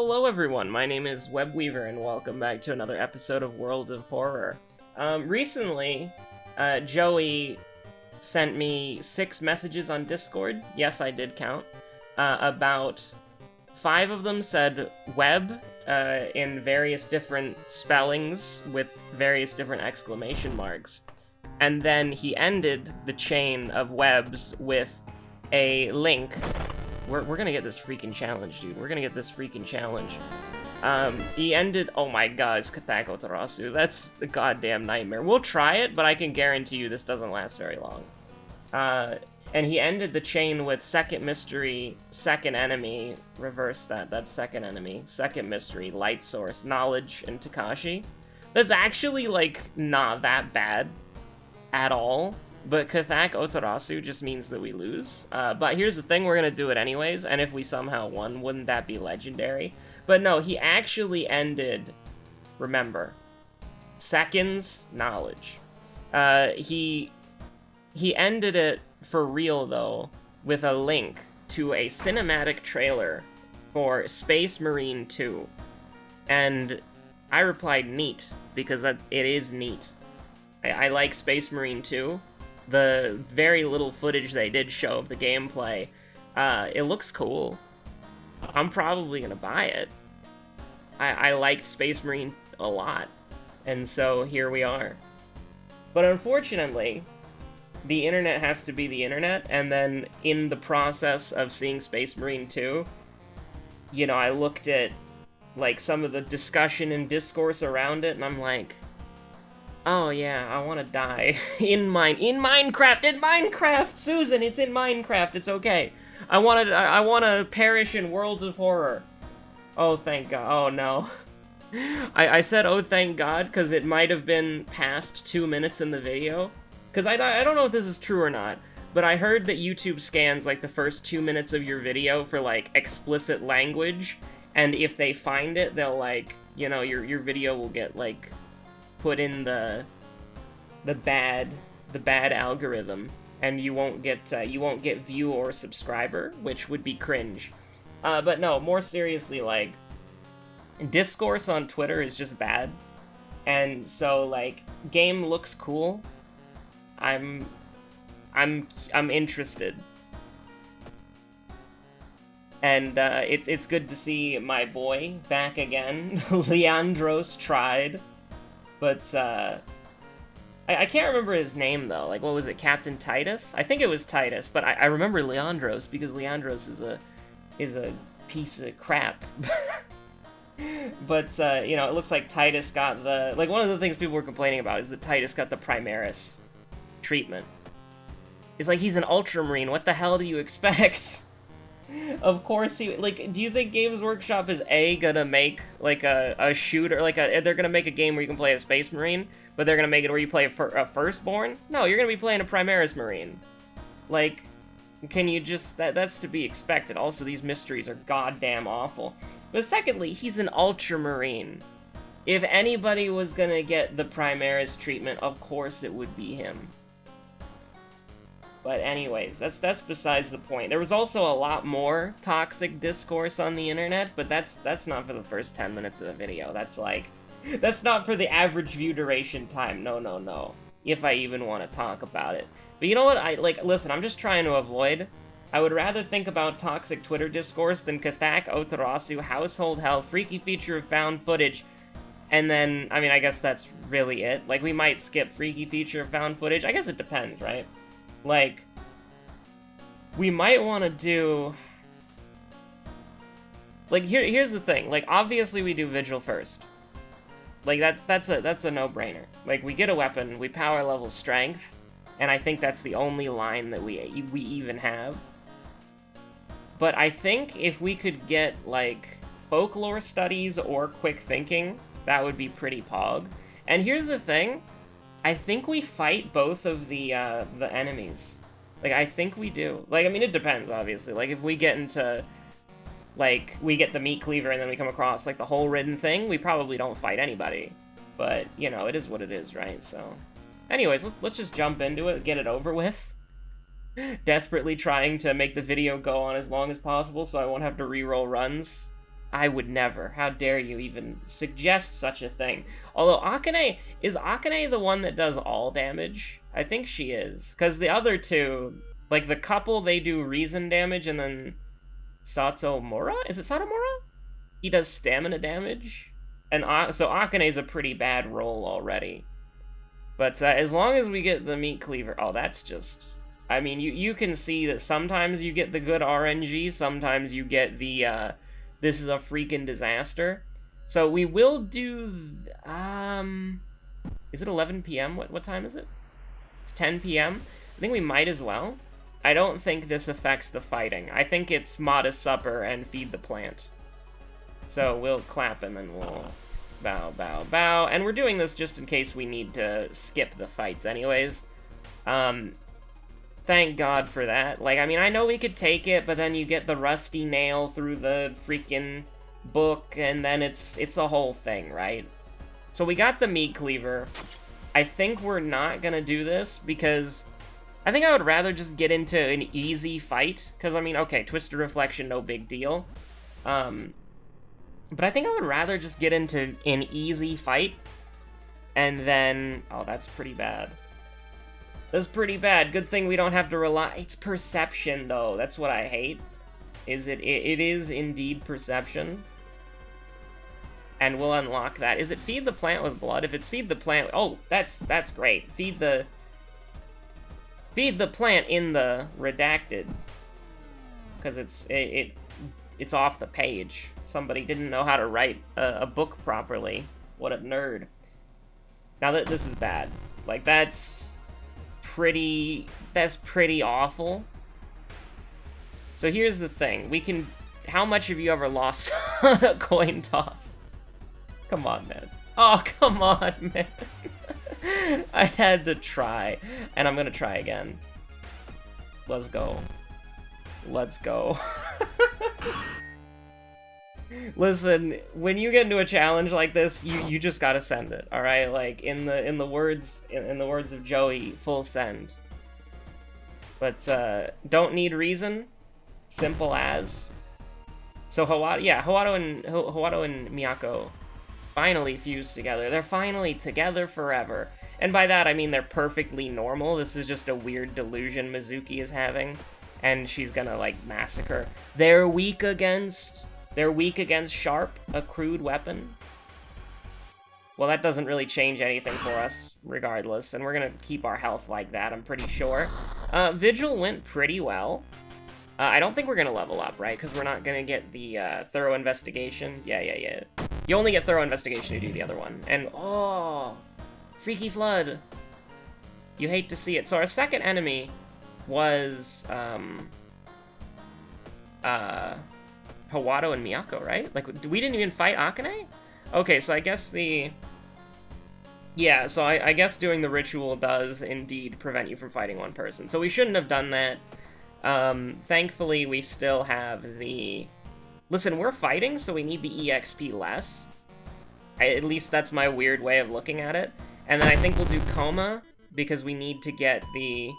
Hello everyone, my name is Webweaver and welcome back to another episode of World of Horror. Recently, Joey sent me 6 messages on Discord, yes I did count, about 5 of them said web, in various different spellings with various different exclamation marks. And then he ended the chain of webs with a link. We're gonna get this freaking challenge, dude. We're gonna get this freaking challenge. He ended... Oh my god, it's Kathako Tarasu. That's a goddamn nightmare. We'll try it, but I can guarantee you this doesn't last very long. And he ended the chain with second mystery, second enemy. Reverse that. That's second enemy. Second mystery, light source, knowledge, and Takashi. That's actually, like, not that bad at all. But Kathak Otarasu just means that we lose. But here's the thing, we're gonna do it anyways, and if we somehow won, wouldn't that be legendary? But no, he actually ended, remember, seconds, knowledge. He ended it for real, though, with a link to a cinematic trailer for Space Marine 2. And I replied neat, because it is neat. I like Space Marine 2. The very little footage they did show of the gameplay, it looks cool. I'm probably gonna buy it. I liked Space Marine a lot, and so here we are. But unfortunately, the internet has to be the internet, and then in the process of seeing Space Marine 2, you know, I looked at, like, some of the discussion and discourse around it, and I'm like, oh yeah, I want to die in Minecraft, Susan, it's in Minecraft, it's okay. I want to perish in World of Horror. Oh, thank God. Oh no. I said oh thank God because it might have been past 2 minutes in the video. Because I don't know if this is true or not, but I heard that YouTube scans like the first 2 minutes of your video for like explicit language, and if they find it, they'll like, you know, your video will get like put in the bad algorithm, and you won't get view or subscriber, which would be cringe. But no, more seriously, like, discourse on Twitter is just bad, and so like, game looks cool. I'm interested, and it's good to see my boy back again. Leandros tried. But, I can't remember his name, though. Like, what was it, Captain Titus? I think it was Titus, but I remember Leandros, because Leandros is a piece of crap. But, you know, it looks like Titus got the... Like, one of the things people were complaining about is that Titus got the Primaris treatment. It's like, he's an Ultramarine, what the hell do you expect? Of course he, like, do you think Games Workshop is gonna make, like, a shooter, like, they're gonna make a game where you can play a Space Marine, but they're gonna make it where you play a Firstborn? No, you're gonna be playing a Primaris Marine. Like, can you just, that's to be expected. Also, these mysteries are goddamn awful. But secondly, he's an Ultramarine. If anybody was gonna get the Primaris treatment, of course it would be him. But anyways, that's besides the point. There was also a lot more toxic discourse on the internet, but that's not for the first 10 minutes of the video. That's not for the average view duration time. No. If I even want to talk about it. But you know what? Listen, I'm just trying to avoid. I would rather think about toxic Twitter discourse than Kathak Otarasu, Household Hell, Freaky Feature of Found Footage, and then, I mean, I guess that's really it. Like, we might skip Freaky Feature of Found Footage. I guess it depends, right? Like, we might want to do... Like, here's the thing. Like, obviously we do Vigil first. Like, that's a no-brainer. Like, we get a weapon, we power level Strength, and I think that's the only line that we even have. But I think if we could get, like, Folklore Studies or Quick Thinking, that would be pretty pog. And here's the thing. I think we fight both of the enemies. Like, I think we do. Like, I mean, it depends, obviously. Like, if we get into, like, we get the Meat Cleaver and then we come across, like, the whole Ridden thing, we probably don't fight anybody. But, you know, it is what it is, right? So, anyways, let's just jump into it, get it over with. Desperately trying to make the video go on as long as possible so I won't have to re-roll runs. I would never. How dare you even suggest such a thing? Although is Akane the one that does all damage? I think she is. Because the other two, like the couple, they do reason damage, and then Satomura? Is it Satomura? He does stamina damage. And so Akane's a pretty bad roll already. But as long as we get the meat cleaver... Oh, that's just... I mean, you can see that sometimes you get the good RNG, sometimes you get the... this is a freaking disaster. So we will do... Is it 11 p.m.? What time is it? It's 10 p.m.? I think we might as well. I don't think this affects the fighting. I think it's modest supper and feed the plant. So we'll clap and then we'll bow, bow, bow. And we're doing this just in case we need to skip the fights anyways. Thank God for that. Like, I mean, I know we could take it, but then you get the rusty nail through the freaking book, and then it's a whole thing, right? So we got the meat cleaver. I think we're not gonna do this, because I think I would rather just get into an easy fight, because, I mean, okay, Twisted Reflection, no big deal. But I think I would rather just get into an easy fight, and then... Oh, that's pretty bad. That's pretty bad. Good thing we don't have to rely... It's perception, though. That's what I hate. It is indeed perception. And we'll unlock that. Is it feed the plant with blood? If it's feed the plant... Oh, that's great. Feed the plant in the redacted. Because it's off the page. Somebody didn't know how to write a book properly. What a nerd. Now that this is bad. Like, that's pretty awful. So here's the thing. We can... How much have you ever lost a coin toss? Come on, man. Oh, come on, man. I had to try. And I'm gonna try again. Let's go. Let's go. Listen, when you get into a challenge like this, you just gotta send it, all right? Like in the words of Joey, full send. But don't need reason, simple as. So Howato and Miyako finally fused together. They're finally together forever. And by that I mean they're perfectly normal. This is just a weird delusion Mizuki is having, and she's gonna like massacre. They're weak against sharp, a crude weapon. Well, that doesn't really change anything for us, regardless, and we're gonna keep our health like that, I'm pretty sure. Vigil went pretty well. I don't think we're gonna level up, right? Because we're not gonna get the thorough investigation. Yeah. You only get thorough investigation to do the other one. And, oh, Freaky Flood. You hate to see it. So our second enemy was, Hawato and Miyako, right? Like, we didn't even fight Akane? Okay, so I guess the... Yeah, so I guess doing the ritual does indeed prevent you from fighting one person. So we shouldn't have done that. Thankfully, we still have the... Listen, we're fighting, so we need the EXP less. At least that's my weird way of looking at it. And then I think we'll do Coma, because we need to get the...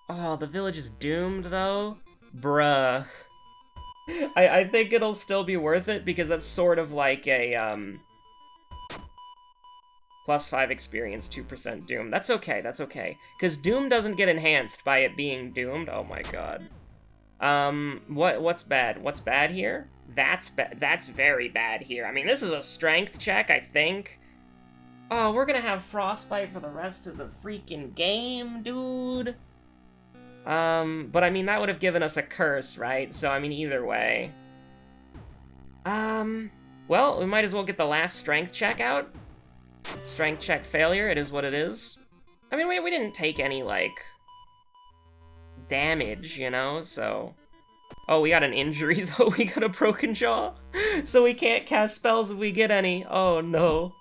Oh, the village is doomed, though? Bruh. I think it'll still be worth it, because that's sort of like a, +5 experience, 2% Doom. That's okay, Because Doom doesn't get enhanced by it being doomed. Oh my god. What's bad? What's bad here? That's very bad here. I mean, this is a strength check, I think. Oh, we're gonna have Frostbite for the rest of the freaking game, dude. But I mean, that would have given us a curse, right? So, I mean, either way. Well, we might as well get the last strength check out. Strength check failure, it is what it is. I mean, we didn't take any, like, damage, you know, so... Oh, we got an injury, though. We got a broken jaw. So we can't cast spells if we get any. Oh, no.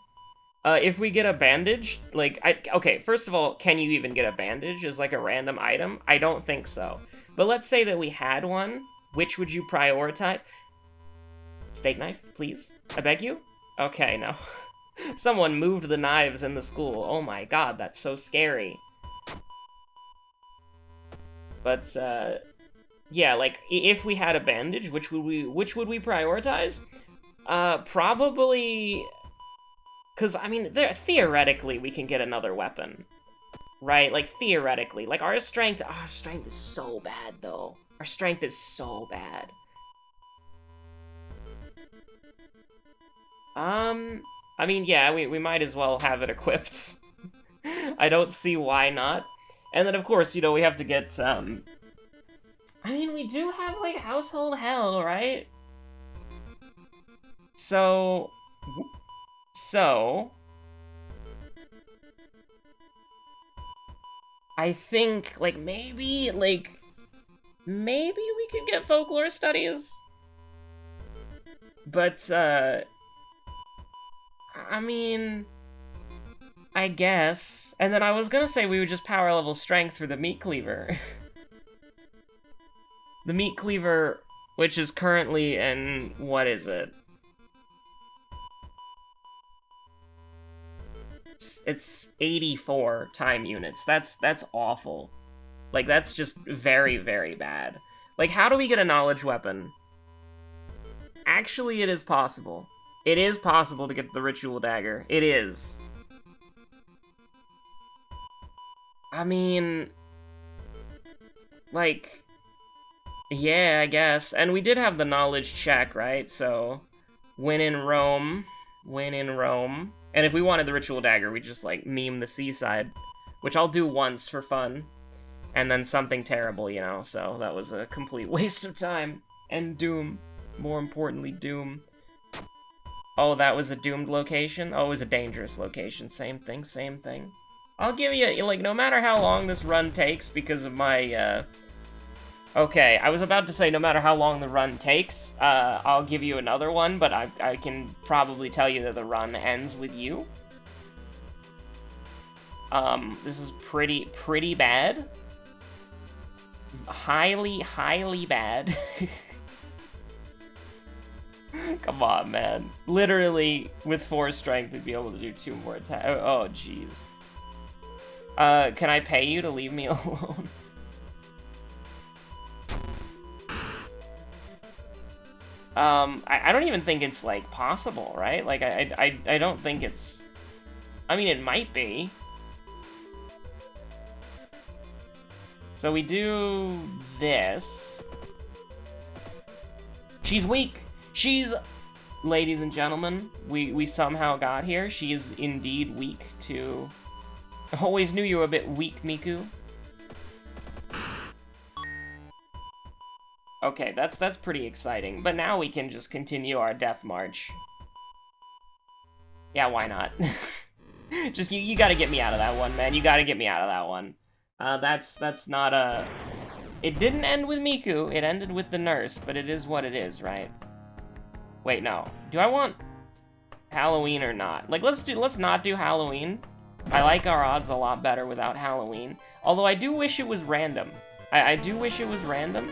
If we get a bandage, like, okay, first of all, can you even get a bandage as, like, a random item? I don't think so. But let's say that we had one. Which would you prioritize? Steak knife, please? I beg you? Okay, no. Someone moved the knives in the school. Oh my god, that's so scary. But, yeah, like, if we had a bandage, which would we prioritize? Probably... Because, I mean, theoretically, we can get another weapon. Right? Like, theoretically. Like, our strength is so bad, though. Our strength is so bad. I mean, yeah, we might as well have it equipped. I don't see why not. And then, of course, you know, we have to get, I mean, we do have, like, household hell, right? So... I think, like, maybe we could get folklore studies? But, I mean... I guess. And then I was gonna say we would just power level strength for the meat cleaver. The meat cleaver, which is currently in, what is it? It's 84 time units. That's awful. Like, that's just very, very bad. Like, how do we get a knowledge weapon? Actually, it is possible. It is possible to get the ritual dagger. It is. I mean... like... yeah, I guess. And we did have the knowledge check, right? So, when in Rome. And if we wanted the ritual dagger, we'd just, like, meme the seaside. Which I'll do once for fun. And then something terrible, you know? So, that was a complete waste of time. And doom. More importantly, doom. Oh, that was a doomed location? Oh, it was a dangerous location. Same thing, same thing. I'll give you, like, no matter how long this run takes because of my, okay, I was about to say no matter how long the run takes, I'll give you another one, but I can probably tell you that the run ends with you. This is pretty bad. Highly bad. Come on, man. Literally, with 4 strength, we'd be able to do 2 more attacks. Oh, jeez. Can I pay you to leave me alone? I don't even think it's, like, possible, right? Like, I don't think it's... I mean, it might be. So we do this. She's weak! She's... Ladies and gentlemen, we somehow got here. She is indeed weak to... I always knew you were a bit weak, Miku. Okay, that's pretty exciting. But now we can just continue our death march. Yeah, why not? Just, you gotta get me out of that one, man. You gotta get me out of that one. That's not a... It didn't end with Miku. It ended with the nurse, but it is what it is, right? Wait, no. Do I want Halloween or not? Like, let's not do Halloween. I like our odds a lot better without Halloween. Although I do wish it was random. I do wish it was random.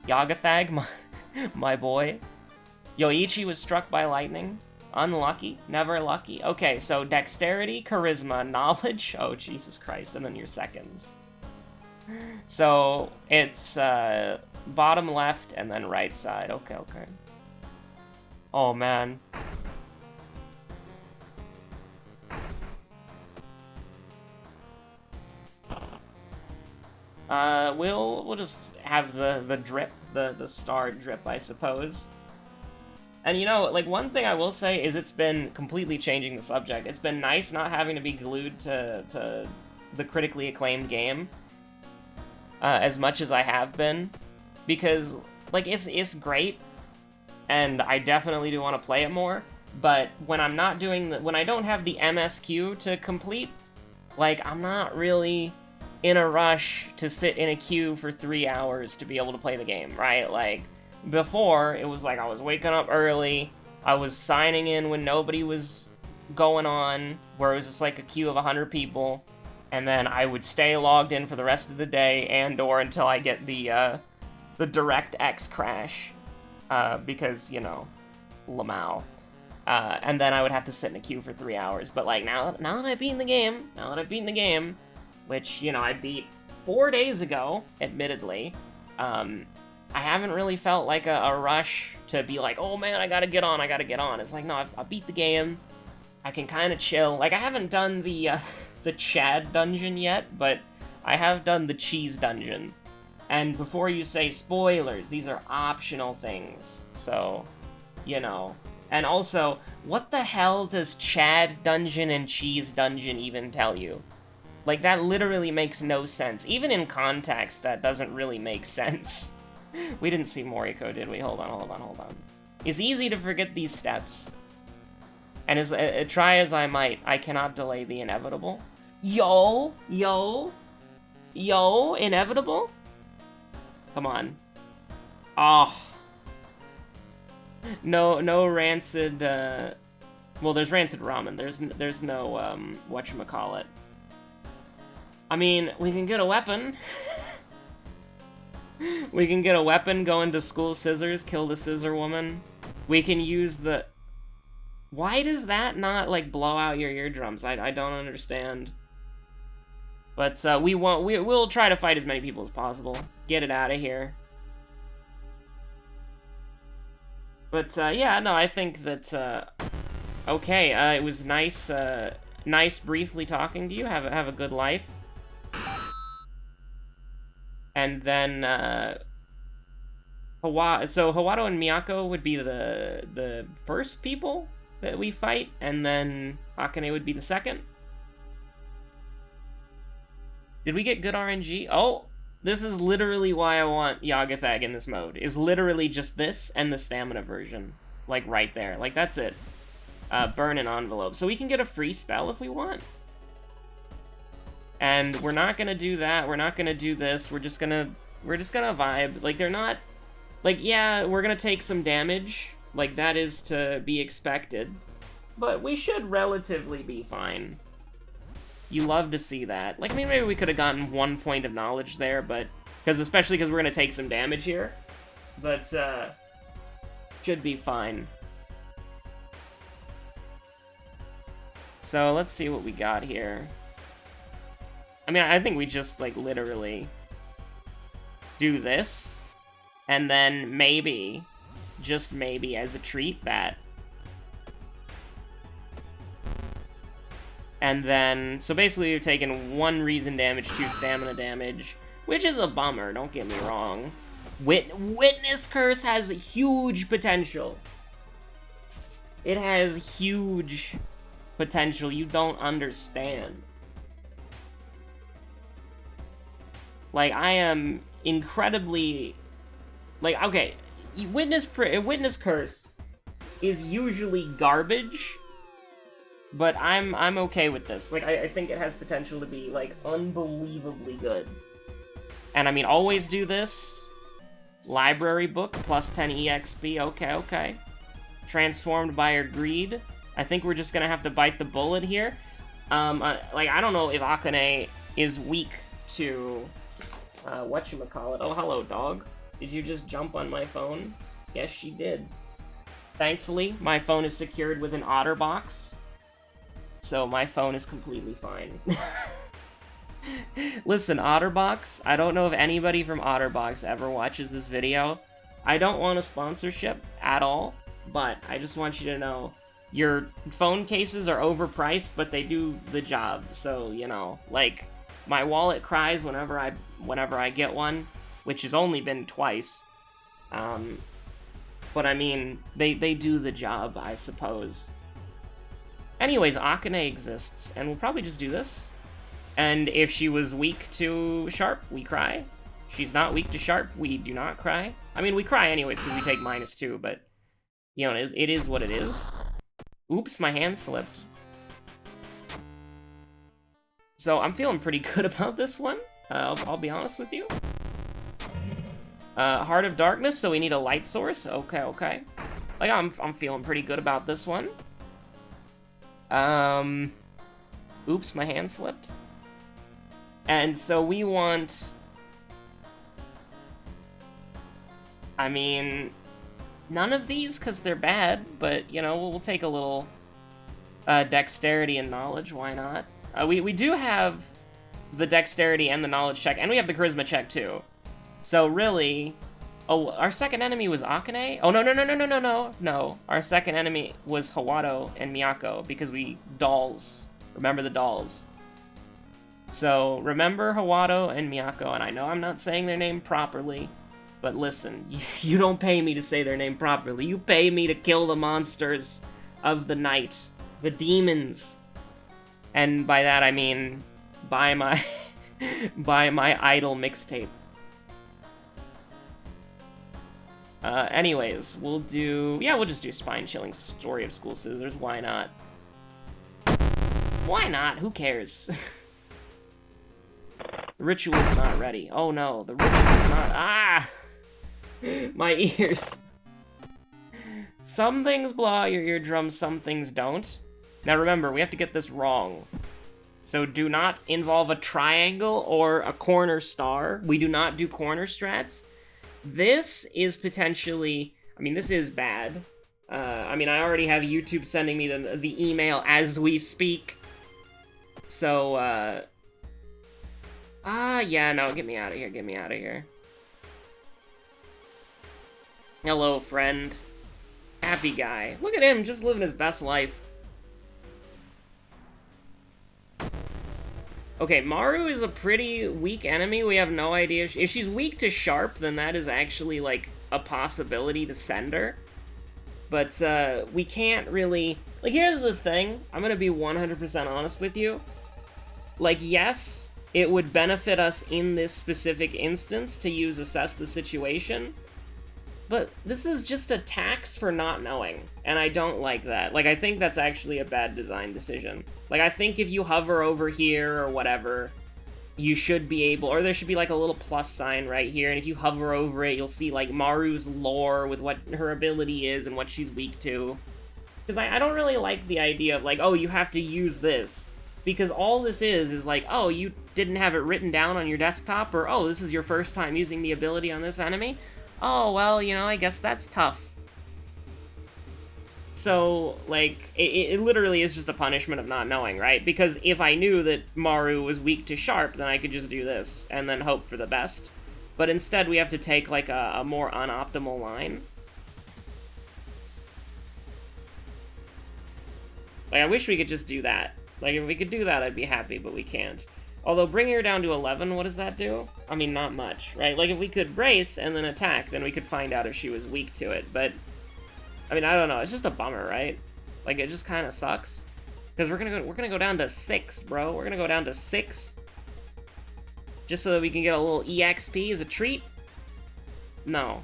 Yagathag, my boy. Yoichi was struck by lightning. Unlucky. Never lucky. Okay, so dexterity, charisma, knowledge. Oh, Jesus Christ. And then your seconds. So, it's bottom left and then right side. Okay. Oh, man. We'll just have the drip, the star drip, I suppose. And you know, like, one thing I will say is it's been completely changing the subject. It's been nice not having to be glued to the critically acclaimed game as much as I have been, because, like, it's great, and I definitely do want to play it more, but when I'm not doing when I don't have the MSQ to complete, like, I'm not really in a rush to sit in a queue for 3 hours to be able to play the game, right? Like, before, it was like I was waking up early, I was signing in when nobody was going on, where it was just like a queue of 100 people, and then I would stay logged in for the rest of the day and/or until I get the DirectX crash, because, you know, Lamau. And then I would have to sit in a queue for 3 hours. But, like, now that I've beaten the game, which, you know, I beat 4 days ago, admittedly, I haven't really felt like a rush to be like, oh man, I gotta get on. It's like, no, I beat the game. I can kind of chill. Like, I haven't done the Chad dungeon yet, but I have done the cheese dungeon. And before you say spoilers, these are optional things. So, you know. And also, what the hell does Chad dungeon and cheese dungeon even tell you? Like, that literally makes no sense. Even in context, that doesn't really make sense. We didn't see Moriko, did we? Hold on. It's easy to forget these steps. And try as I might, I cannot delay the inevitable. Yo, inevitable? Come on. Oh. No rancid, well, there's rancid ramen. There's no, whatchamacallit. I mean, we can get a weapon. We can get a weapon, go into school scissors, kill the scissor woman. We can use the... Why does that not, like, blow out your eardrums? I don't understand. But, we'll try to fight as many people as possible. Get it out of here. But, yeah, no, I think that, okay, it was nice, nice briefly talking to you. Have a good life. And then, Hawato and Miyako would be the first people that we fight, and then Akane would be the second. Did we get good RNG? Oh, this is literally why I want Yagathag in this mode, is literally just this and the stamina version. Like, right there. Like, that's it. Burn an envelope. So we can get a free spell if we want. And we're not gonna do that, we're not gonna do this, we're just gonna vibe. Like, they're not... Like, yeah, we're gonna take some damage. Like, that is to be expected. But we should relatively be fine. You love to see that. Like, I mean, maybe we could have gotten 1 point of knowledge there, but... Especially because we're gonna take some damage here. But, should be fine. So, let's see what we got here. I mean, I think we just, like, literally do this, and then maybe, just maybe, as a treat, that. And then, so basically you're taking 1 reason damage, 2 stamina damage, which is a bummer, don't get me wrong. Witness Curse has huge potential. It has huge potential, you don't understand. Like, I am incredibly... Like, okay, Witness Curse is usually garbage, but I'm okay with this. Like, I think it has potential to be, like, unbelievably good. And, I mean, always do this. Library book, plus 10 EXP, okay. Transformed by her greed. I think we're just gonna have to bite the bullet here. Like, I don't know if Akane is weak to... whatchamacallit. Oh, hello, dog. Did you just jump on my phone? Yes, she did. Thankfully, my phone is secured with an OtterBox, so my phone is completely fine. Listen, OtterBox, I don't know if anybody from OtterBox ever watches this video. I don't want a sponsorship at all, but I just want you to know, your phone cases are overpriced, but they do the job, so, you know, like... My wallet cries whenever I get one, which has only been twice. But I mean, they do the job, I suppose. Anyways, Akane exists, and we'll probably just do this. And if she was weak to Sharp, we cry. She's not weak to Sharp, we do not cry. I mean, we cry anyways because we take -2, but you know, it is what it is. Oops, my hand slipped. So I'm feeling pretty good about this one. I'll be honest with you. Heart of Darkness, so we need a light source. Okay. Like, I'm feeling pretty good about this one. Oops, my hand slipped. And so we want... I mean, none of these, because they're bad, but, you know, we'll take a little dexterity and knowledge, why not? We do have the dexterity and the knowledge check, and we have the charisma check, too. So, really, Oh, our second enemy was Akane? Oh, no. Our second enemy was Hawato and Miyako, because we dolls. Remember the dolls. So, remember Hawato and Miyako, and I know I'm not saying their name properly, but listen, you don't pay me to say their name properly. You pay me to kill the monsters of the night, the demons. And by that I mean, buy my, buy my idol mixtape. Anyways, we'll just do spine-chilling Story of School Scissors, why not? Why not? Who cares? The ritual's not ready. Oh no, the ritual's not. Ah! My ears. Some things blow out your eardrums, some things don't. Now remember, we have to get this wrong. So do not involve a triangle or a corner star. We do not do corner strats. This is potentially, I mean, this is bad. I mean, I already have YouTube sending me the email as we speak. So, yeah, no, get me out of here, get me out of here. Hello, friend. Happy guy. Look at him, just living his best life. Okay, Maru is a pretty weak enemy. We have no idea. If she's weak to Sharp, then that is actually, like, a possibility to send her. But, we can't really... Like, here's the thing. I'm gonna be 100% honest with you. Like, yes, it would benefit us in this specific instance to use Assess the Situation, but this is just a tax for not knowing, and I don't like that. Like, I think that's actually a bad design decision. Like, I think if you hover over here or whatever, you should be able, or there should be like a little plus sign right here, and if you hover over it, you'll see like Maru's lore with what her ability is and what she's weak to. Because I don't really like the idea of like, oh, you have to use this. Because all this is like, oh, you didn't have it written down on your desktop, or oh, this is your first time using the ability on this enemy? Oh, well, you know, I guess that's tough. So, like, it literally is just a punishment of not knowing, right? Because if I knew that Maru was weak to Sharp, then I could just do this, and then hope for the best. But instead, we have to take, like, a more unoptimal line. Like, I wish we could just do that. Like, if we could do that, I'd be happy, but we can't. Although, bringing her down to 11, what does that do? I mean, not much, right? Like, if we could brace and then attack, then we could find out if she was weak to it, but... I mean, I don't know, it's just a bummer, right? Like, it just kind of sucks. Because we're gonna go down to 6, bro. We're gonna go down to 6. Just so that we can get a little EXP as a treat? No.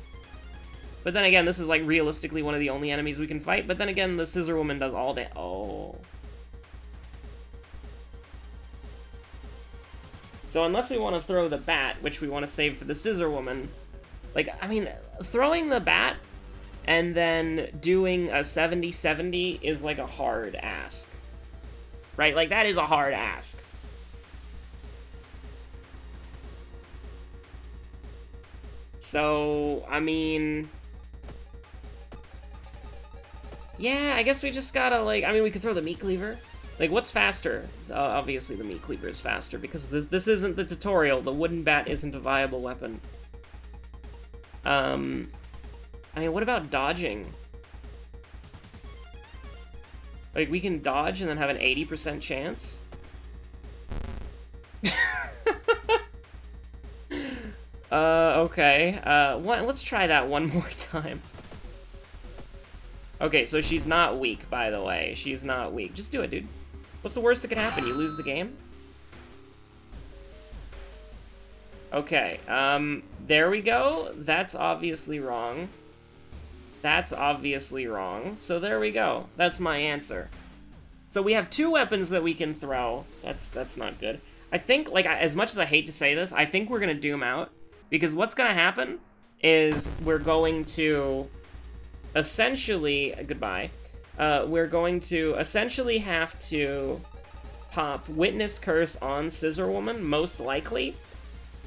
But then again, this is, like, realistically one of the only enemies we can fight, but then again, the Scissor Woman does all day. Oh... So unless we want to throw the bat, which we want to save for the Scissor Woman, like, I mean, throwing the bat and then doing a 70-70 is like a hard ask. Right? Like, that is a hard ask. So, I mean... Yeah, I guess we just gotta, like, I mean, we could throw the Meat Cleaver. Like, what's faster? Obviously, the Meat Cleaver is faster, because this isn't the tutorial. The wooden bat isn't a viable weapon. I mean, what about dodging? Like, we can dodge and then have an 80% chance? Okay. Let's try that one more time. Okay, so she's not weak, by the way. She's not weak. Just do it, dude. What's the worst that could happen? You lose the game? Okay, there we go. That's obviously wrong. That's obviously wrong. So there we go. That's my answer. So we have 2 weapons that we can throw. That's not good. I think, like, as much as I hate to say this, I think we're gonna doom out. Because what's gonna happen is we're going to essentially... Goodbye. We're going to essentially have to pop Witness Curse on Scissor Woman, most likely,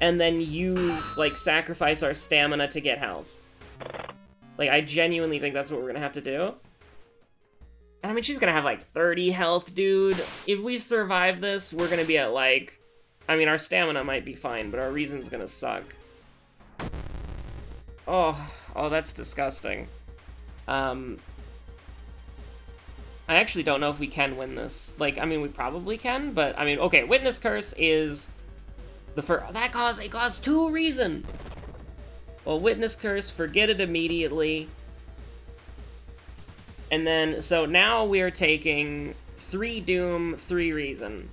and then use, like, sacrifice our stamina to get health. Like, I genuinely think that's what we're gonna have to do. And I mean, she's gonna have, like, 30 health, dude. If we survive this, we're gonna be at, like... I mean, our stamina might be fine, but our reason's gonna suck. Oh, that's disgusting. I actually don't know if we can win this. Like, I mean, we probably can, but, I mean, okay, Witness Curse is the first... It caused 2 reason! Well, Witness Curse, forget it immediately. And then, so now we're taking 3 Doom, 3 Reason.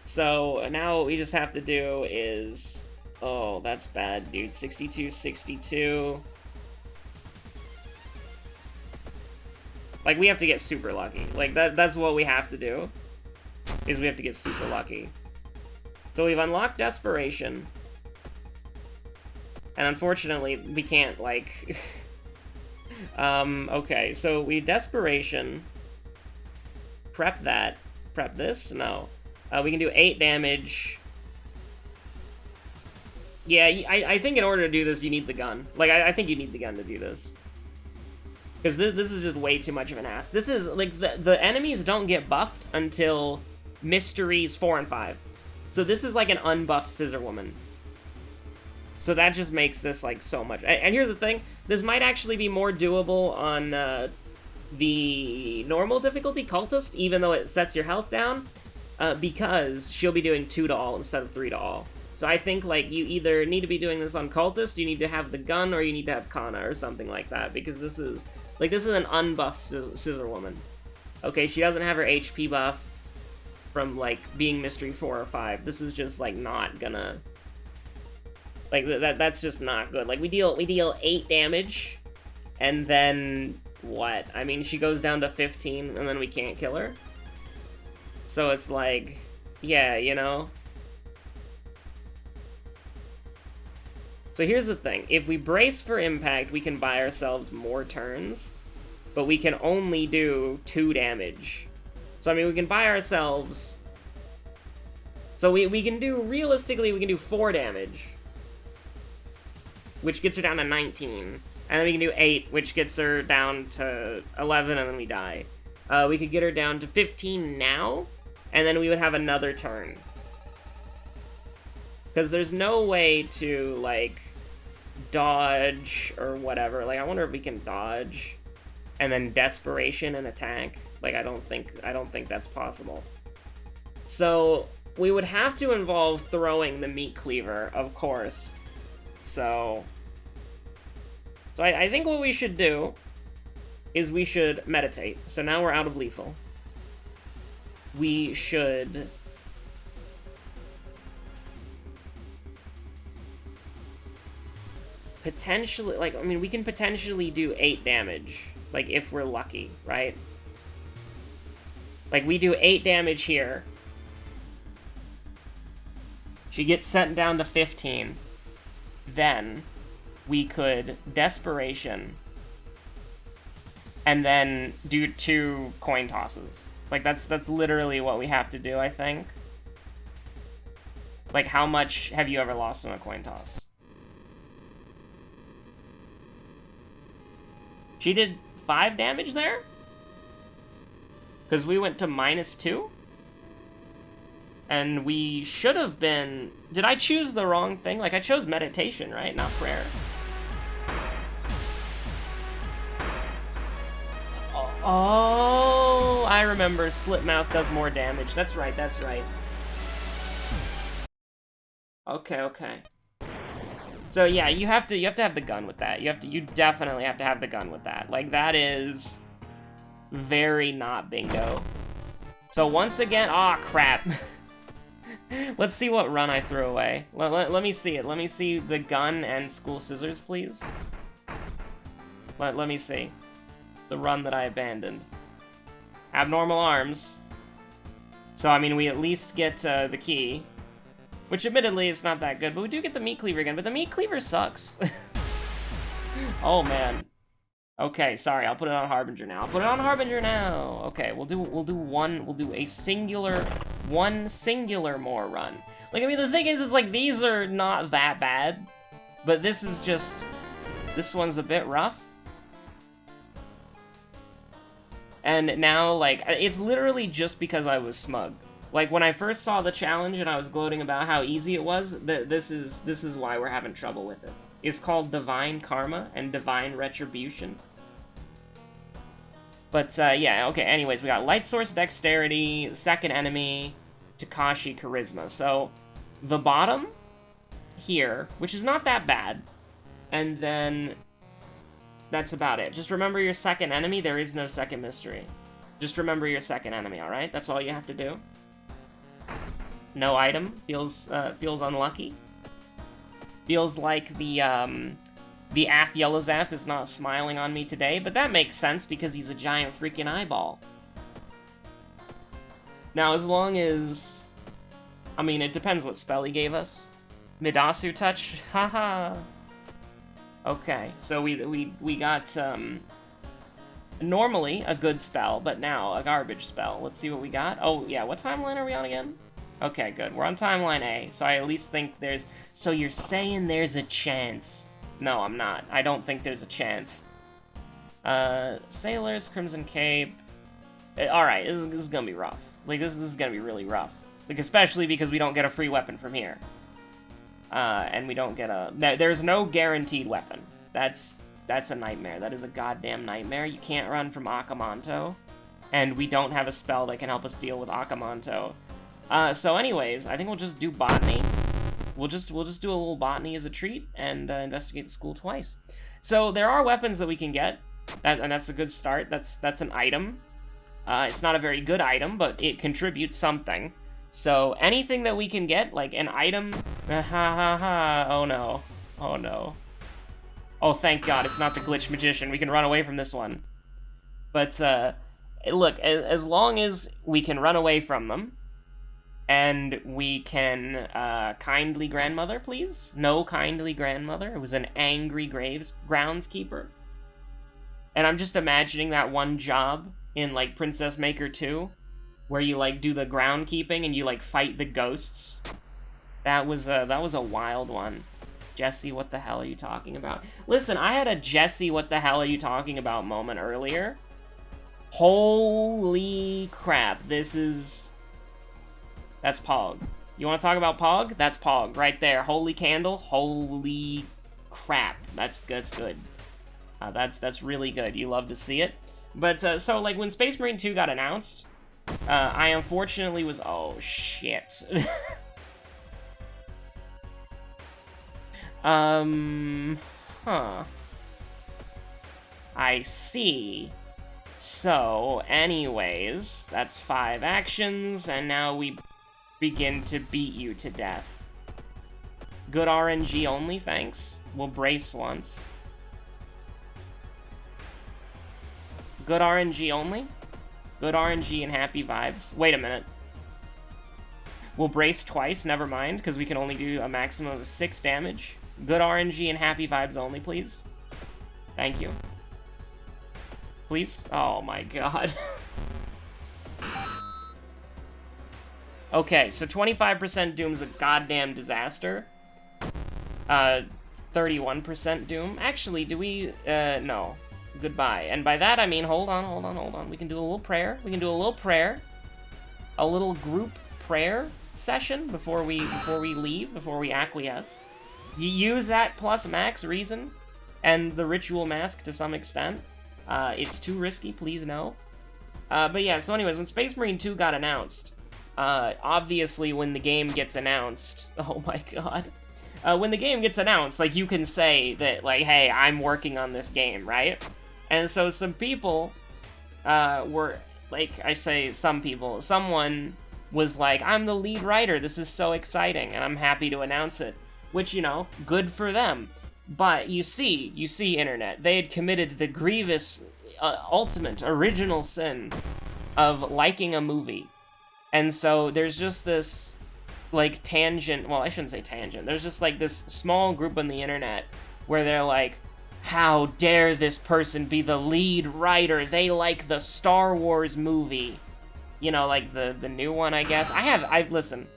So, now what we just have to do is... Oh, that's bad, dude. 62, 62... Like, we have to get super lucky. Like, that's what we have to do, is we have to get super lucky. So we've unlocked Desperation. And unfortunately, we can't, like... okay, so we Desperation. Prep that. Prep this? No. We can do 8 damage. Yeah, I think in order to do this, you need the gun. Like, I think you need the gun to do this. Because this is just way too much of an ask. This is, like, the enemies don't get buffed until Mysteries 4 and 5. So this is like an unbuffed Scissor Woman. So that just makes this, like, so much. And here's the thing. This might actually be more doable on the normal difficulty, Cultist, even though it sets your health down. Because she'll be doing 2 to all instead of 3 to all. So I think, like, you either need to be doing this on Cultist, you need to have the gun, or you need to have Kana or something like that. Because this is... Like, this is an unbuffed Scissor Woman. Okay, she doesn't have her HP buff from, like, being Mystery 4 or 5. This is just, like, not gonna... Like, that's just not good. Like, we deal 8 damage, and then... What? I mean, she goes down to 15, and then we can't kill her? So it's like... Yeah, you know? So here's the thing, if we brace for impact, we can buy ourselves more turns, but we can only do 2 damage. So, I mean, we can buy ourselves... So we can do, realistically, we can do 4 damage, which gets her down to 19, and then we can do 8, which gets her down to 11, and then we die. We could get her down to 15 now, and then we would have another turn. Because there's no way to, like, dodge or whatever. Like, I wonder if we can dodge and then Desperation and attack. Like, I don't think that's possible. So, we would have to involve throwing the Meat Cleaver, of course. So I think what we should do is we should meditate. So now we're out of lethal. We should... potentially, like, I mean, we can potentially do 8 damage, like, if we're lucky, right? Like, we do 8 damage here. She gets sent down to 15. Then, we could Desperation, and then do 2 coin tosses. Like, that's literally what we have to do, I think. Like, how much have you ever lost in a coin toss? She did 5 damage there? Because we went to -2? And we should have been... Did I choose the wrong thing? Like, I chose meditation, right? Not prayer. Oh, I remember Slipmouth does more damage. That's right, that's right. Okay, okay. So yeah, you have to have the gun with that. You definitely have to have the gun with that. Like, that is very not bingo. So once again, aw, crap. Let's see what run I threw away. Let me see it. Let me see the gun and school scissors, please. Let me see. The run that I abandoned. Abnormal arms. So, I mean, we at least get the key. Which, admittedly, is not that good, but we do get the Meat Cleaver again, but the Meat Cleaver sucks. Oh, man. Okay, sorry, I'll put it on Harbinger now. I'll put it on Harbinger now! Okay, we'll do a singular, one singular more run. Like, I mean, the thing is, like, these are not that bad, but this is just, this one's a bit rough. And now, like, it's literally just because I was smug. Like, when I first saw the challenge and I was gloating about how easy it was, this is why we're having trouble with it. It's called Divine Karma and Divine Retribution. But, yeah, okay, anyways, we got Light Source Dexterity, Second Enemy, Takashi Charisma. So, the bottom here, which is not that bad, and then that's about it. Just remember your second enemy. There is no second mystery. Just remember your second enemy, alright? That's all you have to do. No item. Feels unlucky. Feels like the Ath Yelazeth is not smiling on me today, but that makes sense because he's a giant freaking eyeball. Now, as long as... I mean, it depends what spell he gave us. Midasu Touch? Haha! Okay, so we got, normally a good spell, but now a garbage spell. Let's see what we got. Oh, yeah, what timeline are we on again? Okay, good. We're on timeline A, so I at least think there's... So you're saying there's a chance. No, I'm not. I don't think there's a chance. Sailors, Crimson Cape... Alright, this is gonna be rough. Like, this is gonna be really rough. Like, especially because we don't get a free weapon from here. And we don't get a... There's no guaranteed weapon. That's a nightmare. That is a goddamn nightmare. You can't run from Akamanto. And we don't have a spell that can help us deal with Akamanto. So anyways, I think we'll just do botany. We'll just do a little botany as a treat and investigate the school twice. So there are weapons that we can get, and that's a good start. That's an item. It's not a very good item, but it contributes something. So anything that we can get, like an item, oh no, oh no. Oh, thank God, it's not the Glitch Magician. We can run away from this one. But, look, as long as we can run away from them, and we can, kindly grandmother, please? No kindly grandmother. It was an angry groundskeeper. And I'm just imagining that one job in, like, Princess Maker 2, where you, like, do the groundkeeping and you, like, fight the ghosts. That was a wild one. Jesse, what the hell are you talking about? Listen, I had a Jesse, what the hell are you talking about moment earlier. Holy crap, that's Pog. You want to talk about Pog? That's Pog, right there. Holy candle, holy crap. That's good. That's really good. You love to see it. But, so, like, when Space Marine 2 got announced, I unfortunately was... Oh, shit. Huh. I see. So, anyways, that's 5 actions, and now we begin to beat you to death. Good RNG only, thanks. We'll brace once. Good RNG only? Good RNG and happy vibes. Wait a minute. We'll brace twice, never mind, because we can only do a maximum of 6 damage. Good RNG and happy vibes only, please. Thank you. Please? Oh my god. Okay, so 25% Doom's a goddamn disaster. 31% Doom. Actually, do we... no. Goodbye. And by that, I mean, hold on. We can do a little prayer. We can do a little prayer. A little group prayer session before we leave, before we acquiesce. You use that plus max reason and the ritual mask to some extent. It's too risky, please no. But yeah, so anyways, when Space Marine 2 got announced, obviously when the game gets announced, oh my god. When the game gets announced, like, you can say that, like, hey, I'm working on this game, right? And so some people were, like, I say some people, someone was like, I'm the lead writer, this is so exciting, and I'm happy to announce it. Which, you know, good for them. But you see, internet, they had committed the grievous, ultimate, original sin of liking a movie. And so there's just this, like, tangent, well, I shouldn't say tangent, there's just, like, this small group on the internet where they're like, how dare this person be the lead writer? They like the Star Wars movie. You know, like, the new one, I guess. Listen,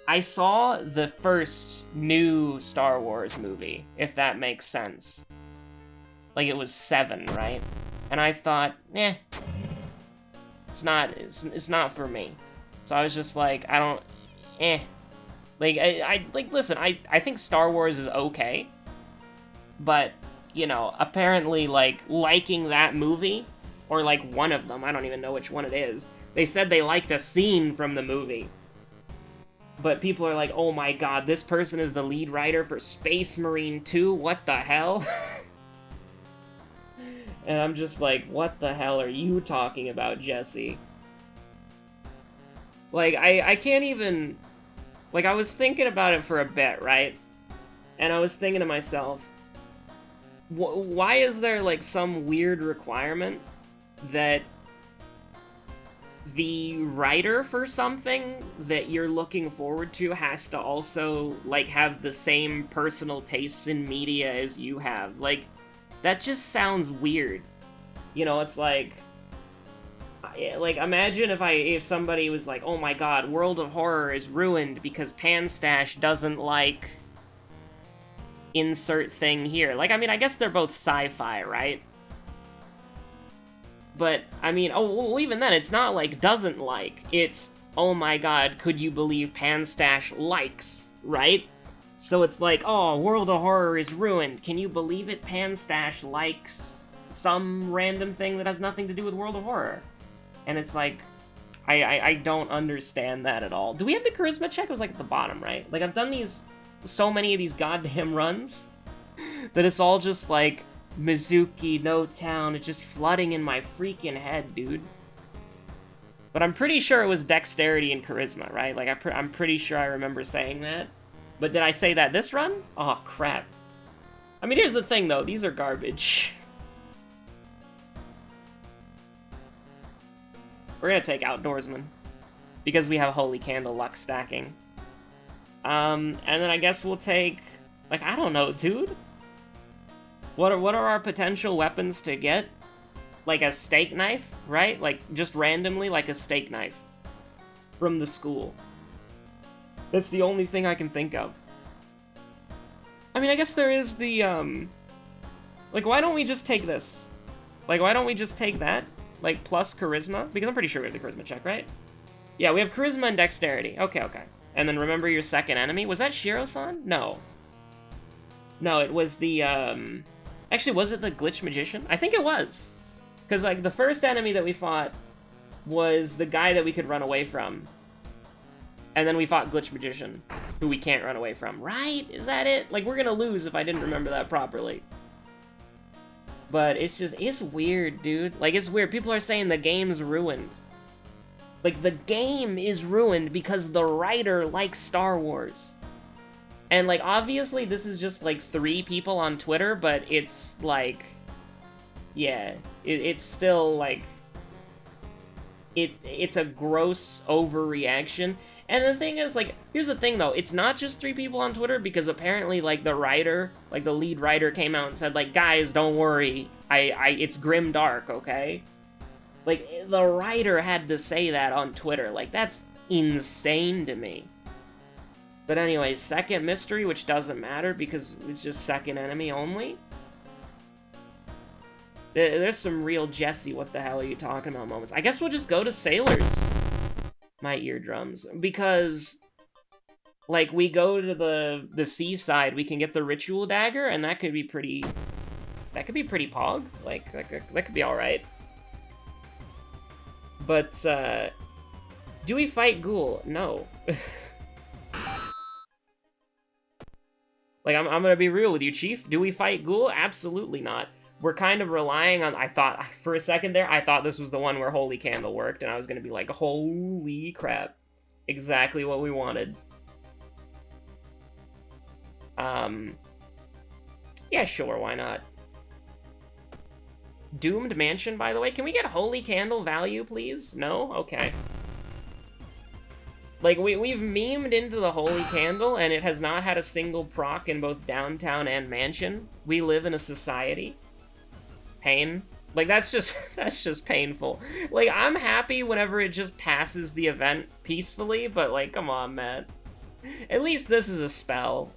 I saw the first new Star Wars movie, if that makes sense. Like, it was 7, right? And I thought, it's not for me. So I was just like, I don't, Like, listen, I think Star Wars is okay, but, you know, apparently, like, liking that movie, or, like, one of them, I don't even know which one it is, they said they liked a scene from the movie. But people are like, oh my god, this person is the lead writer for Space Marine 2? What the hell? And I'm just like, what the hell are you talking about, Jesse? Like, I can't even... Like, I was thinking about it for a bit, right? And I was thinking to myself, why is there, like, some weird requirement that the writer for something that you're looking forward to has to also, like, have the same personal tastes in media as you have? Like, that just sounds weird. You know, it's like imagine if somebody was like, oh my god, World of Horror is ruined because Panstash doesn't like insert thing here. Like, I mean, I guess they're both sci-fi, right? But, I mean, oh, well, even then, it's not like doesn't like, it's, oh my god, could you believe Panstash likes, right? So it's like, oh, World of Horror is ruined. Can you believe it? Panstash likes some random thing that has nothing to do with World of Horror. And it's like, I don't understand that at all. Do we have the charisma check? It was like at the bottom, right? Like, I've done so many of these goddamn runs that it's all just like, Mizuki, no town, it's just flooding in my freaking head, dude. But I'm pretty sure it was dexterity and charisma, right? Like, I'm pretty sure I remember saying that. But did I say that this run? Oh, crap. I mean, here's the thing, though. These are garbage. We're gonna take Outdoorsman, because we have Holy Candle luck stacking. And then I guess we'll take, like, I don't know, dude. What are our potential weapons to get? Like a steak knife, right? Like, just randomly, like a steak knife. From the school. That's the only thing I can think of. I mean, I guess there is the, like, why don't we just take this? Like, why don't we just take that? Like, plus charisma? Because I'm pretty sure we have the charisma check, right? Yeah, we have charisma and dexterity. Okay, okay. And then remember your second enemy? Was that Shiro-san? No. No, it was the, Actually, was it the Glitch Magician? I think it was. Because, like, the first enemy that we fought was the guy that we could run away from. And then we fought Glitch Magician, who we can't run away from. Right? Is that it? Like, we're gonna lose if I didn't remember that properly. But it's just, it's weird, dude. Like, it's weird. People are saying the game's ruined. Like, the game is ruined because the writer likes Star Wars. And, like, obviously this is just, like, 3 people on Twitter, but it's, like, yeah, it's still, like, it's a gross overreaction. And the thing is, like, here's the thing, though. It's not just 3 people on Twitter, because apparently, like, the writer, like, the lead writer came out and said, like, guys, don't worry. It's grim dark, okay? Like, the writer had to say that on Twitter. Like, that's insane to me. But anyways, second mystery, which doesn't matter, because it's just second enemy only. There's some real Jesse, what the hell are you talking about moments. I guess we'll just go to Sailors. My eardrums, because, like, we go to the seaside, we can get the ritual dagger, and that could be pretty pog. Like, that could be alright. But, do we fight Ghoul? No. Like, I'm gonna be real with you, Chief. Do we fight Ghoul? Absolutely not. We're kind of relying on, I thought, for a second there, I thought this was the one where Holy Candle worked, and I was gonna be like, holy crap. Exactly what we wanted. Yeah, sure, why not? Doomed Mansion, by the way. Can we get Holy Candle value, please? No? Okay. Like, we've memed into the Holy Candle, and it has not had a single proc in both Downtown and Mansion. We live in a society. Pain. Like, that's just painful. Like, I'm happy whenever it just passes the event peacefully, but, like, come on, man. At least this is a spell.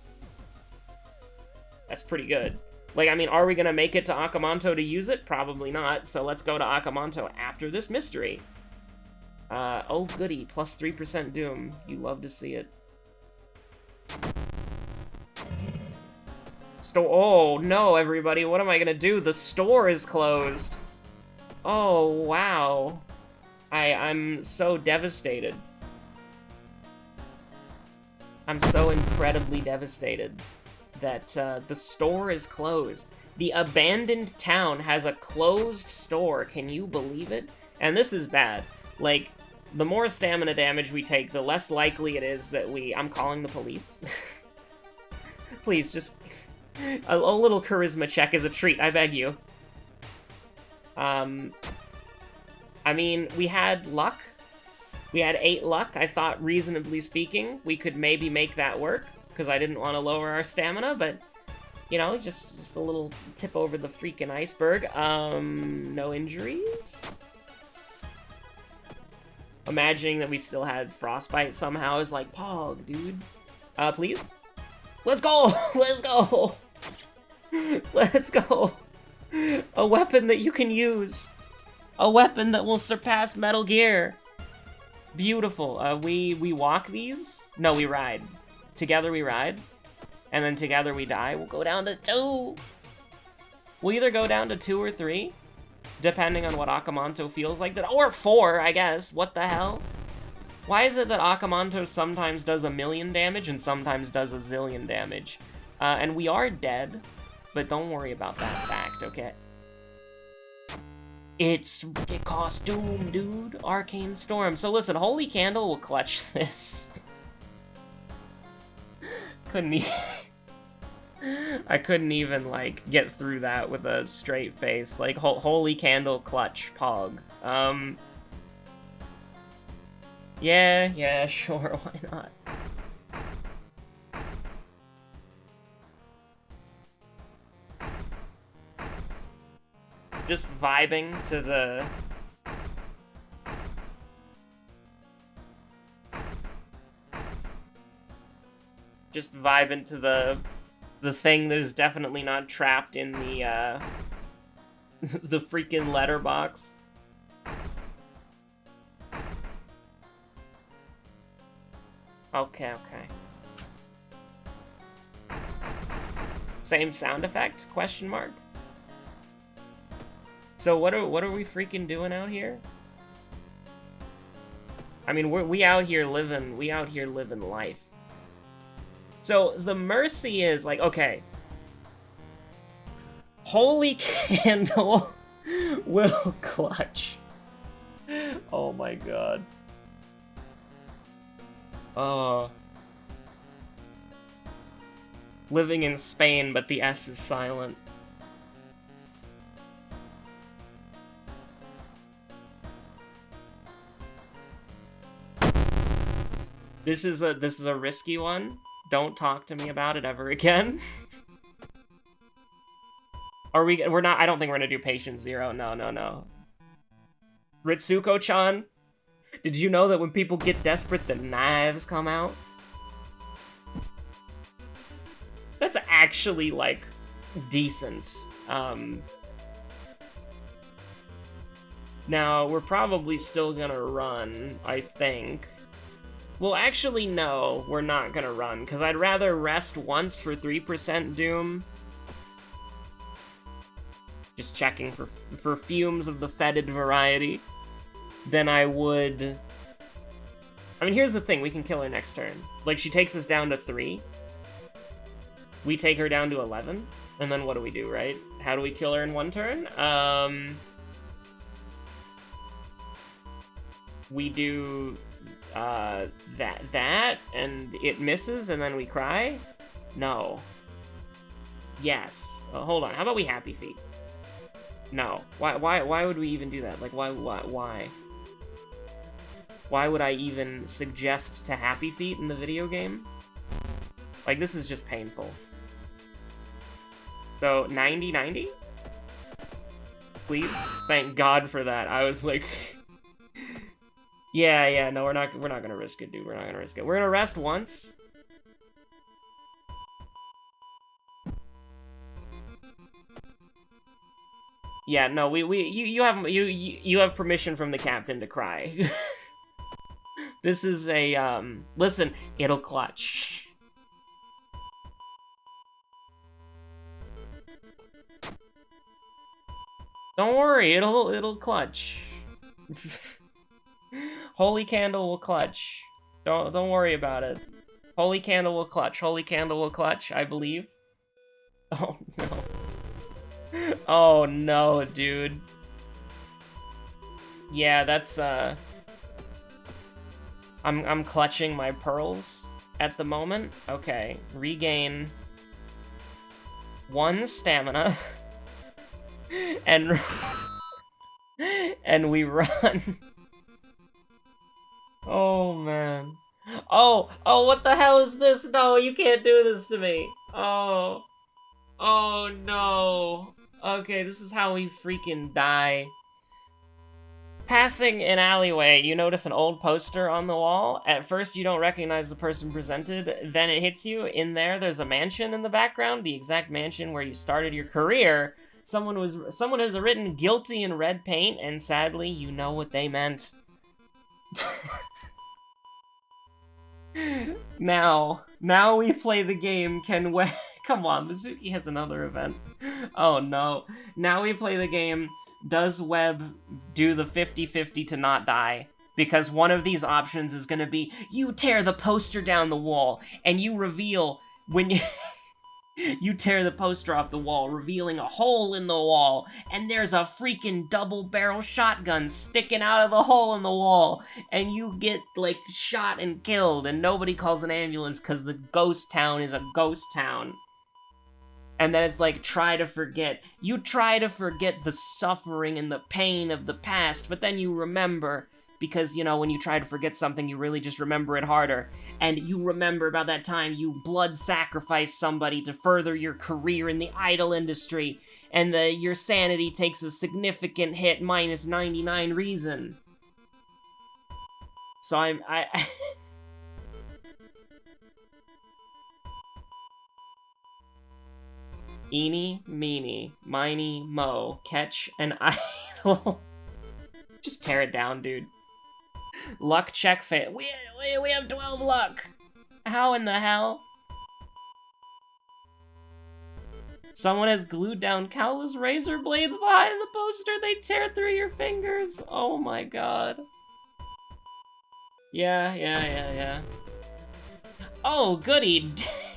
That's pretty good. Like, I mean, are we gonna make it to Akamanto to use it? Probably not, so let's go to Akamanto after this mystery. Oh goody, plus 3% Doom. You love to see it. Oh no, everybody, what am I gonna do? The store is closed. Oh, wow. I'm so devastated. I'm so incredibly devastated that the store is closed. The abandoned town has a closed store. Can you believe it? And this is bad. Like, the more stamina damage we take, the less likely it is that I'm calling the police. Please, just... a little charisma check is a treat, I beg you. I mean, we had luck. We had 8 luck. I thought, reasonably speaking, we could maybe make that work, because I didn't want to lower our stamina, but, you know, just a little tip over the freaking iceberg. No injuries? Imagining that we still had frostbite somehow is like, Pog, dude. Please? Let's go! Let's go! Let's go! A weapon that you can use! A weapon that will surpass Metal Gear! Beautiful. We walk these? No, we ride. Together we ride. And then together we die. We'll go down to 2! We'll either go down to 2 or 3, depending on what Akamanto feels like. Or 4, I guess. What the hell? Why is it that Akamanto sometimes does 1,000,000 damage and sometimes does 1,000,000,000 damage? And we are dead, but don't worry about that fact, okay? It costs Doom, dude. Arcane Storm. So listen, Holy Candle will clutch this. I couldn't even, like, get through that with a straight face. Like, Holy Candle clutch, Pog. Yeah, sure, why not? Just vibing to the... Just vibing to the thing that is definitely not trapped in the, the freaking letterbox. Okay. Same sound effect? Question mark? So what are we freaking doing out here? I mean, we out here living life. So the mercy is like, okay. Holy Candle will clutch. Oh my god. Living in Spain, but the S is silent. This is a risky one. Don't talk to me about it ever again. We're not, I don't think we're gonna do Patient Zero. No. Ritsuko-chan, did you know that when people get desperate, the knives come out? That's actually, like, decent. Now, we're probably still gonna run, I think. Well, actually, no, we're not gonna run, because I'd rather rest once for 3% Doom. Just checking for fumes of the fetid variety. Than I would... I mean, here's the thing, we can kill her next turn. Like, she takes us down to 3. We take her down to 11. And then what do we do, right? How do we kill her in 1 turn? We do... that, and it misses, and then we cry? No. Yes. Hold on, how about we Happy Feet? No. Why would we even do that? Like, why? Why would I even suggest to Happy Feet in the video game? Like, this is just painful. So, 90-90? Please? Thank God for that. I was like... Yeah, no, we're not gonna risk it, dude. We're not gonna risk it. We're gonna rest once. Yeah, no, you have permission from the captain to cry. This is a, listen, it'll clutch. Don't worry, it'll clutch. Holy candle will clutch. Don't worry about it. Holy candle will clutch. Holy candle will clutch, I believe. Oh no. Oh no, dude. Yeah, that's I'm clutching my pearls at the moment. Okay, regain 1 stamina. And and we run. Oh man. Oh, what the hell is this? No, you can't do this to me. Oh no. Okay, this is how we freaking die. Passing an alleyway, you notice an old poster on the wall. At first, you don't recognize the person presented. Then it hits you. In there's a mansion in the background, the exact mansion where you started your career. Someone has written guilty in red paint, and sadly, you know what they meant. Now we play the game. Come on, Mizuki has another event. Oh no. Now we play the game. Does Web do the 50-50 to not die? Because one of these options is gonna be, you tear the poster down the wall, and you reveal when you... You tear the poster off the wall, revealing a hole in the wall, and there's a freaking double-barrel shotgun sticking out of the hole in the wall, and you get, like, shot and killed, and nobody calls an ambulance because the ghost town is a ghost town. And then it's like, try to forget. You try to forget the suffering and the pain of the past, but then you remember, because, you know, when you try to forget something, you really just remember it harder. And you remember about that time you blood sacrificed somebody to further your career in the idol industry, and your sanity takes a significant hit, minus 99 reason. So I Eeny, meeny, miny, mo, catch an idol. Just tear it down, dude. Luck check fail. We have 12 luck. How in the hell? Someone has glued down countless razor blades behind the poster. They tear through your fingers. Oh my god. Yeah. Oh, goody.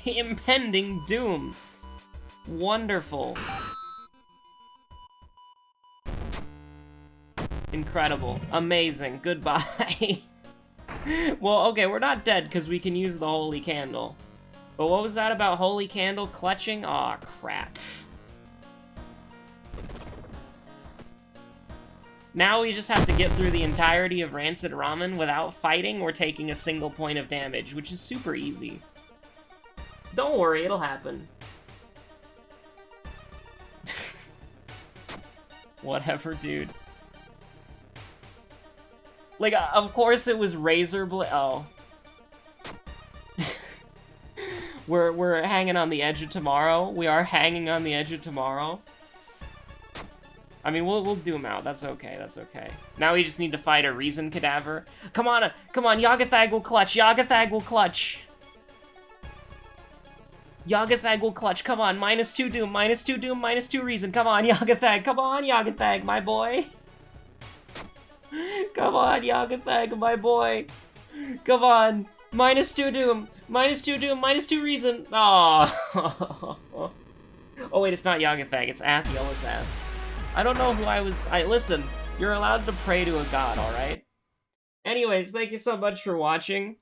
Impending doom. Wonderful. Incredible. Amazing. Goodbye. Well, okay, we're not dead because we can use the holy candle. But what was that about holy candle clutching? Aw, crap. Now we just have to get through the entirety of Rancid Ramen without fighting or taking a single point of damage, which is super easy. Don't worry, it'll happen. Whatever, dude. Like, of course it was razor blade. Oh. We're hanging on the edge of tomorrow. We are hanging on the edge of tomorrow. I mean, we'll doom out. That's okay. That's okay. Now we just need to fight a reason cadaver. Come on, Yagathag will clutch. Yagathag will clutch. Yagathag will clutch. Come on, -2 doom, -2 doom, -2 reason. Come on, Yagathag. Come on, Yagathag, my boy. Come on, Yagathag, my boy. Come on. -2 doom, -2 doom, -2 reason. Oh. Oh wait, it's not Yagathag, it's Ath. I don't know who listen, you're allowed to pray to a god, alright? Anyways, thank you so much for watching.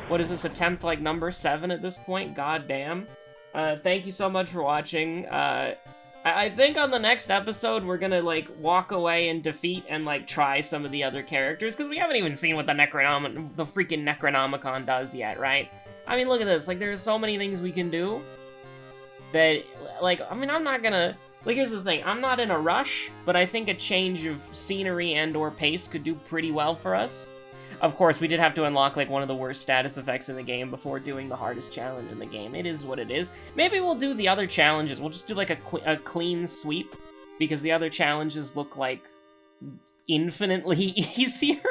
What is this, attempt like number 7 at this point? God damn. Thank you so much for watching. I think on the next episode, we're gonna, like, walk away and defeat and, like, try some of the other characters, because we haven't even seen what the freaking Necronomicon does yet, right? I mean, look at this. Like, there's so many things we can do that, like, I mean, I'm not gonna... Like, here's the thing. I'm not in a rush, but I think a change of scenery and or pace could do pretty well for us. Of course, we did have to unlock, like, one of the worst status effects in the game before doing the hardest challenge in the game. It is what it is. Maybe we'll do the other challenges. We'll just do, like, a clean sweep, because the other challenges look, like, infinitely easier.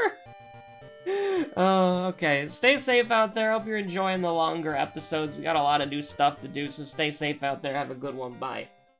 Oh, okay. Stay safe out there. Hope you're enjoying the longer episodes. We got a lot of new stuff to do, so stay safe out there. Have a good one. Bye.